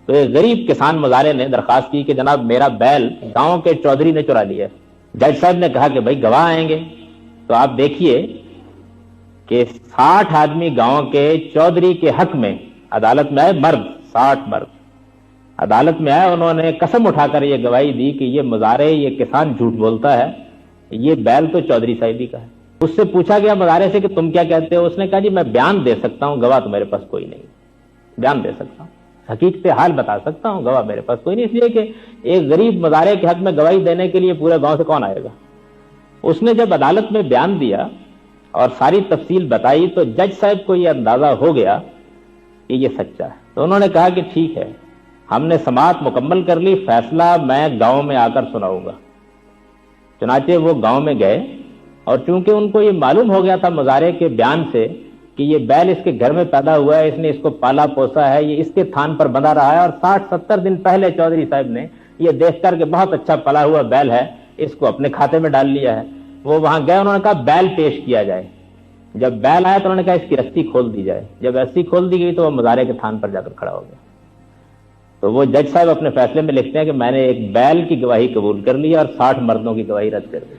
تو ایک غریب کسان مزارے نے درخواست کی کہ جناب میرا بیل گاؤں کے چودھری نے چرا لیا ہے۔ جج صاحب نے کہا کہ بھائی گواہ آئیں گے، تو آپ دیکھیے کہ 60 آدمی گاؤں کے چودھری کے حق میں عدالت میں آئے، مرد 60 مرد عدالت میں آئے، انہوں نے قسم اٹھا کر یہ گواہی دی کہ یہ مزارے، یہ کسان جھوٹ بولتا ہے، یہ بیل تو چودھری صاحب ہی کا ہے۔ اس سے پوچھا گیا مزارے سے کہ تم کیا کہتے ہو؟ اس نے کہا جی میں بیان دے سکتا ہوں، گواہ تو میرے پاس کوئی نہیں، بیان دے سکتا ہوں، حقیقت حال بتا سکتا ہوں، گواہ میرے پاس کوئی نہیں، اس لیے کہ ایک غریب مزارے کے حق میں گواہی دینے کے لیے پورے گاؤں سے کون آئے گا۔ اس نے جب عدالت میں بیان دیا اور ساری تفصیل بتائی تو جج صاحب کو یہ اندازہ ہو گیا کہ یہ سچا ہے، تو انہوں نے کہا کہ ٹھیک ہے، ہم نے سماعت مکمل کر لی، فیصلہ میں گاؤں میں آ کر سناؤں گا۔ چنانچہ وہ گاؤں میں گئے، اور چونکہ ان کو یہ معلوم ہو گیا تھا مزارے کے بیان سے کہ یہ بیل اس کے گھر میں پیدا ہوا ہے، اس نے اس کو پالا پوسا ہے، یہ اس کے تھان پر بندھا رہا ہے، اور 60-70 دن پہلے چودھری صاحب نے یہ دیکھ کر کہ بہت اچھا پلا ہوا بیل ہے، اس کو اپنے کھاتے میں ڈال لیا ہے۔ وہ وہاں گئے، انہوں نے کہا بیل پیش کیا جائے۔ جب بیل آیا تو انہوں نے کہا اس کی رسی کھول دی جائے۔ جب رسی کھول دی گئی تو وہ مزارے کے تھان پر جا کر کھڑا ہو گیا۔ تو وہ جج صاحب اپنے فیصلے میں لکھتے ہیں کہ میں نے ایک بیل کی گواہی قبول کر لی اور 60 مردوں کی گواہی رد کر دی۔